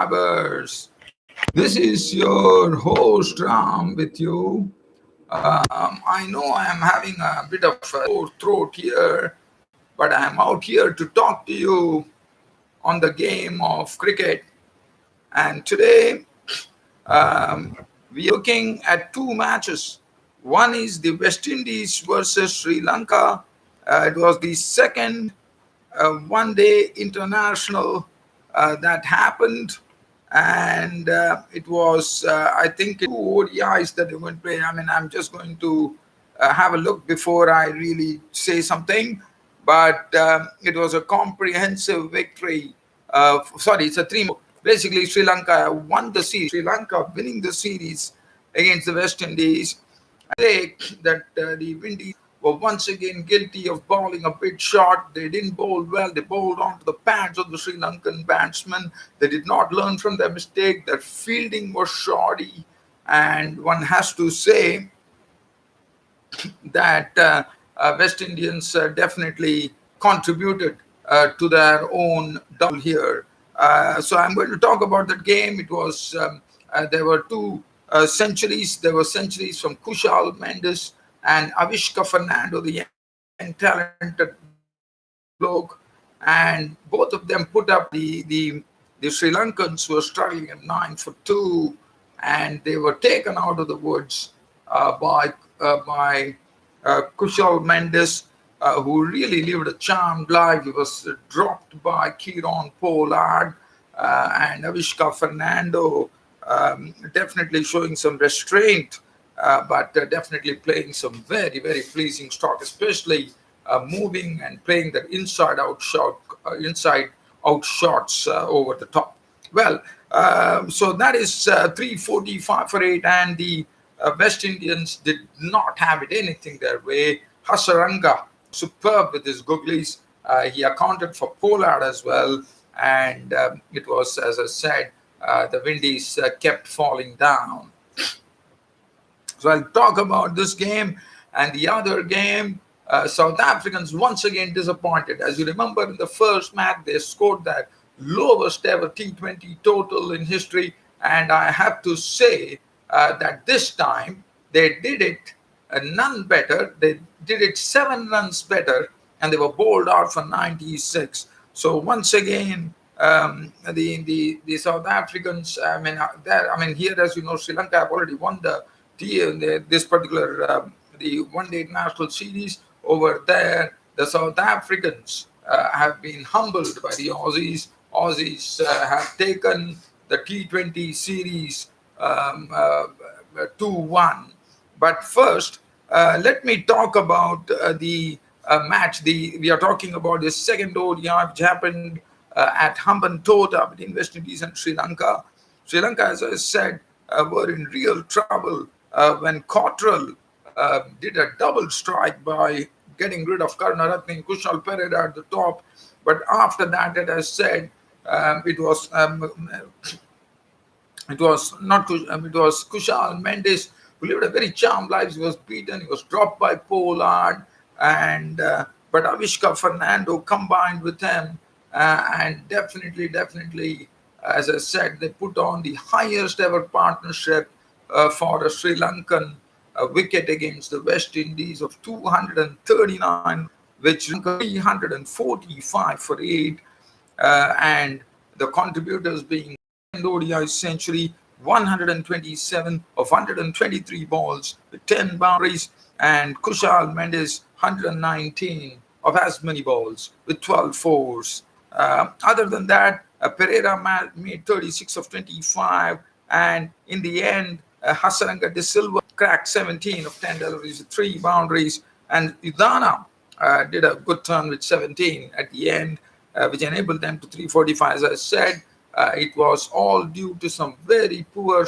subscribers. This is your host Ram with you. I know I am having a bit of a sore throat here, but I am out here to talk to you on the game of cricket. And today we are looking at two matches. One is the West Indies versus Sri Lanka. It was the second one day international that happened, and it was, I think, two ODIs that they were going to play. I mean, I'm just going to have a look before I really say something, but it was a comprehensive victory. Sorry, it's a three. Basically, Sri Lanka won the series. Sri Lanka winning the series against the West Indies. Say that the Windies were once again guilty of bowling a bit short. They didn't bowl well. They bowled onto the pads of the Sri Lankan batsmen. They did not learn from their mistake. Their fielding was shoddy. And one has to say that West Indians definitely contributed to their own double here. So I'm going to talk about that game. It was there were two centuries. There were centuries from Kushal Mendes and Avishka Fernando, the young talented bloke, and both of them put up the Sri Lankans were struggling at 9 for 2, and they were taken out of the woods by Kushal Mendes, who really lived a charmed life. He was dropped by Kieron Pollard and Avishka Fernando, definitely showing some restraint, but definitely playing some very, very pleasing stock, especially moving and playing that inside out shots over the top. Well, so that is 345 for 8, and the West Indians did not have it anything their way. Hasaranga, superb with his googlies. He accounted for Pollard as well, and it was, as I said, the Windies kept falling down. So I'll talk about this game and the other game. South Africans once again disappointed. As you remember, in the first match, they scored their lowest ever T20 total in history. And I have to say that this time they did it none better. They did it 7 runs better, and they were bowled out for 96. So once again, the South Africans. Here, as you know, Sri Lanka have already won this particular the one-day national series. Over there, the South Africans have been humbled by the Aussies. Aussies have taken the T20 series 2-1. But first, let me talk about the match. We are talking about the second ODI which happened at Hambantota between West Indies and Sri Lanka. Sri Lanka, as I said, were in real trouble when Cottrell did a double strike by getting rid of Karunaratne and Kushal Perera at the top. But after that, as I said, it was Kushal Mendes who lived a very charmed life. He was beaten. He was dropped by Pollard, and but Avishka Fernando combined with him, and definitely, as I said, they put on the highest ever partnership for a Sri Lankan wicket against the West Indies of 239, which 345 for 8, and the contributors being ODI century, 127 of 123 balls with 10 boundaries, and Kushal Mendes 119 of as many balls with 12 fours. Other than that, Pereira made 36 of 25, and in the end, Hasaranga de Silva cracked 17 of 10 deliveries with 3 boundaries, and Udana did a good turn with 17 at the end, which enabled them to 345. As I said, it was all due to some very poor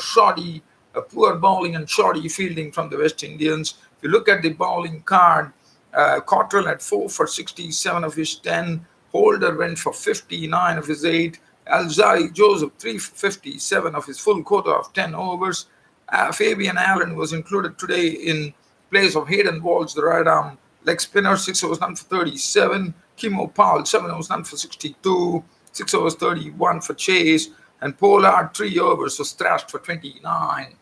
bowling and shoddy fielding from the West Indians. If you look at the bowling card, Cottrell had 4 for 67 of his 10. Holder went for 59 of his 8. Alzari Joseph 357 of his full quota of 10 overs. Fabian Allen was included today in place of Hayden Walsh, the right arm leg spinner. 6 overs none for 37. Kimo Powell 7 overs none for 62. 6 overs 31 for Chase. and Pollard 3 overs was thrashed for 29.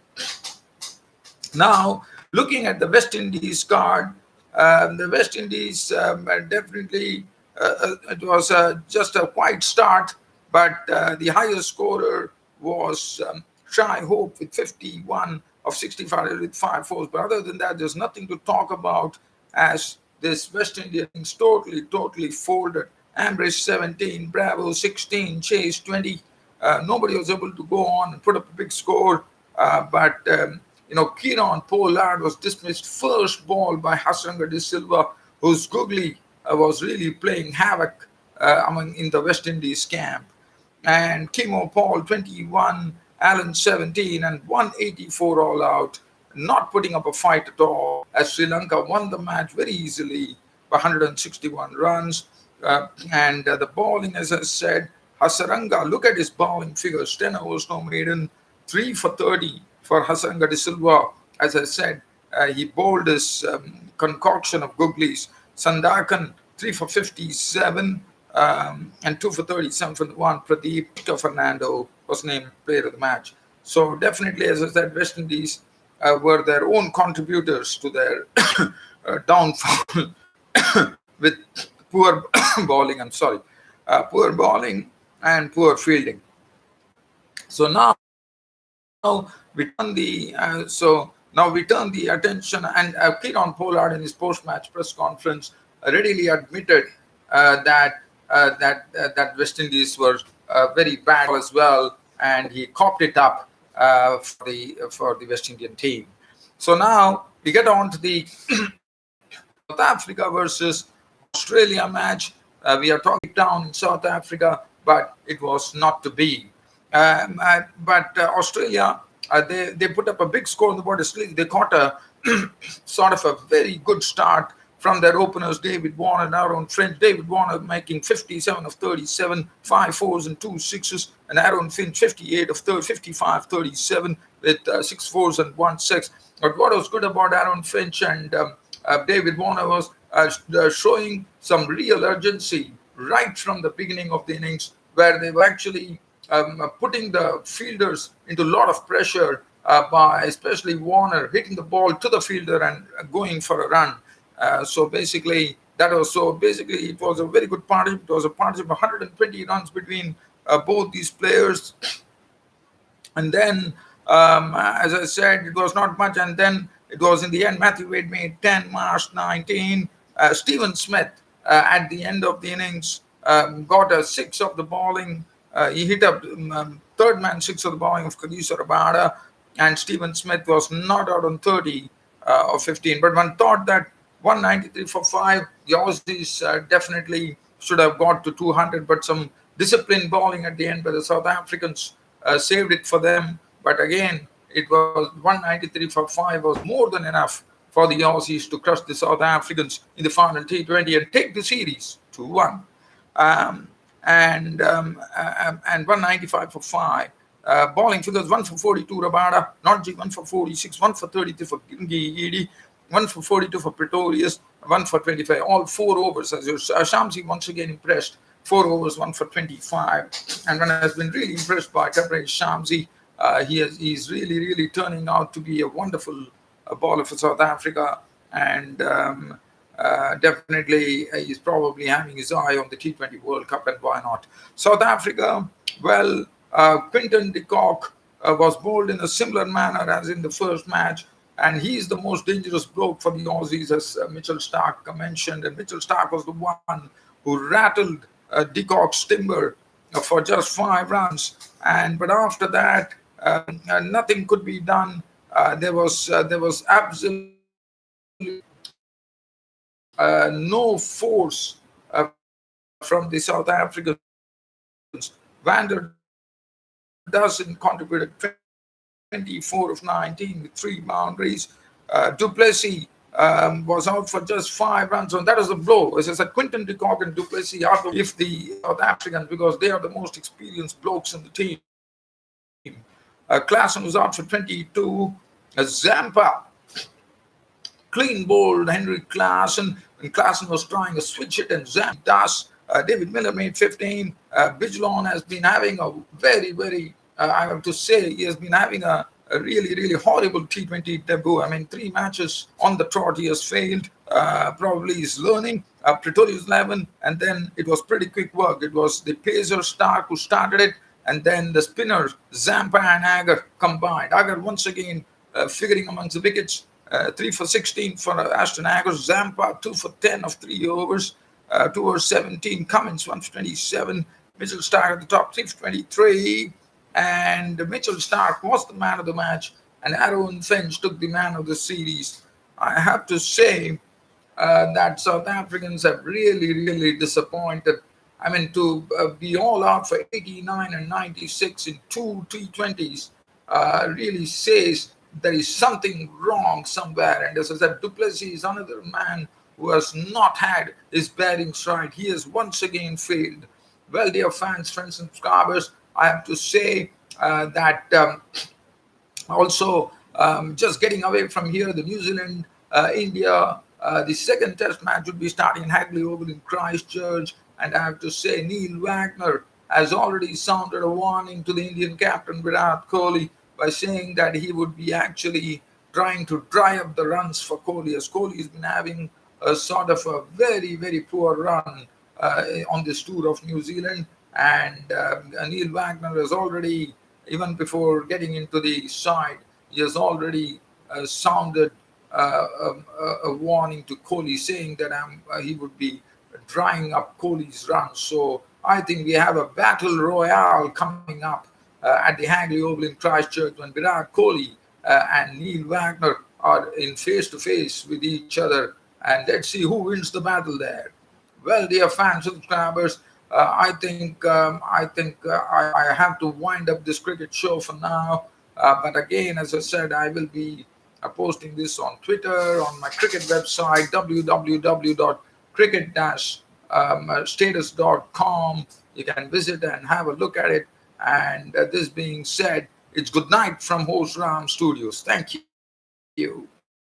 Now, looking at the West Indies card, the West Indies definitely it was just a quiet start, but the highest scorer was Shai Hope with 51 of 65 with 5 fours. But other than that, there's nothing to talk about as this West Indians totally folded. Ambrish 17, Bravo 16, Chase 20. Nobody was able to go on and put up a big score, but Kieron Pollard was dismissed first ball by Hasranga de Silva, whose googly was really playing havoc in the West Indies camp. And Kimo Paul 21, Allen 17, and 184 all out, not putting up a fight at all, as Sri Lanka won the match very easily by 161 runs. And the bowling, as I said, Hasaranga, look at his bowling figures: 10 overs, no maiden, 3 for 30 for Hasaranga de Silva. As I said, he bowled his concoction of googlies. Sandakan, 3 for 57, and 2 for 37 for the one. Pradeep Fernando was named player of the match. So definitely, as I said, West Indies were their own contributors to their downfall with poor bowling. I'm sorry, poor bowling and poor fielding. So now we turn the attention, and Kieron Pollard in his post-match press conference readily admitted that West Indies were very bad as well, and he copped it up for the West Indian team. So now we get on to the South Africa versus Australia match. We are talking down in South Africa, but it was not to be. But Australia, they put up a big score on the board. They caught a sort of a very good start from their openers, David Warner and Aaron Finch. David Warner making 57 of 37, 5 fours and 2 sixes, and Aaron Finch 58 of 55, 37 with 6 fours and 1 6. But what was good about Aaron Finch and David Warner was showing some real urgency right from the beginning of the innings, where they were actually putting the fielders into a lot of pressure by especially Warner hitting the ball to the fielder and going for a run. So basically, it was a very good partnership. It was a partnership of 120 runs between both these players. And then, as I said, it was not much. And then it was in the end, Matthew Wade made 10, Marsh 19. Stephen Smith, at the end of the innings, got a 6 of the bowling. He hit up third man 6 of the bowling of Kagiso Rabada, and Stephen Smith was not out on 30 or 15. But one thought that 193 for 5, the Aussies definitely should have got to 200, but some disciplined bowling at the end by the South Africans saved it for them. But again, it was 193 for 5 was more than enough for the Aussies to crush the South Africans in the final T20 and take the series 2-1. And 195 for 5. Bowling figures: 1 for 42 Rabada, Notji 1 for 46, 1 for 33 for Gingi Edie, 1 for 42 for Pretorius, 1 for 25, all 4 overs. Shamsi once again impressed, 4 overs, 1 for 25. And one has been really impressed by Tabraiz Shamsi. He's really turning out to be a wonderful bowler for South Africa, and definitely he's probably having his eye on the T20 World Cup, and why not? South Africa, well, Quinton de Kock was bowled in a similar manner as in the first match, and he's the most dangerous bloke for the Aussies, as Mitchell Stark mentioned. And Mitchell Stark was the one who rattled de Kock's timber for just 5 runs. But after that, nothing could be done. There was absolutely no force from the South Africans. Vander Dussen contributed 24 of 19 with 3 boundaries. Du Plessis was out for just 5 runs, and that was a blow. As I said, Quinton de Kock and Du Plessis are if the South Africans, because they are the most experienced blokes in the team. Klaasen was out for 22. Zampa clean bowled Henrik Klaasen, and Klaasen was trying a switch hit, and Zampa does David Miller made 15. Bijlon has been having a very, I have to say, he has been having a really horrible T20 debut. I mean, 3 matches on the trot he has failed. Probably he's learning. Pretorius 11, and then it was pretty quick work. It was the pacer Stark who started it, and then the spinners Zampa and Agar combined. Agar once again figuring amongst the wickets. 3 for 16 for Ashton Agar. Zampa 2 for 10 of 3 overs. 2 over 17. Cummins 1 for 27. Mitchell Stark at the top 3 for 23. And Mitchell Stark was the man of the match, and Aaron Finch took the man of the series. I have to say that South Africans have really disappointed. I mean, to be all out for 89 and 96 in two T20s really says there is something wrong somewhere. And as I said, Duplessis is another man who has not had his bearings right. He has once again failed. Well, dear fans, friends, and subscribers, I have to say that also, just getting away from here, the New Zealand, India, the second test match would be starting in Hagley Oval in Christchurch. And I have to say, Neil Wagner has already sounded a warning to the Indian captain Virat Kohli by saying that he would be actually trying to dry up the runs for Kohli, as Kohli has been having a sort of a very poor run on this tour of New Zealand. And Neil Wagner has already, even before getting into the side, he has already sounded a warning to Kohli, saying that he would be drying up Kohli's run. So I think we have a battle royale coming up at the Hagley Oval in Christchurch when Virat Kohli and Neil Wagner are in face to face with each other. And let's see who wins the battle there. Well, dear fans and subscribers, I have to wind up this cricket show for now. But again, as I said, I will be posting this on Twitter, on my cricket website, www.cricket-status.com. You can visit and have a look at it. And this being said, it's good night from Host Ram Studios. Thank you.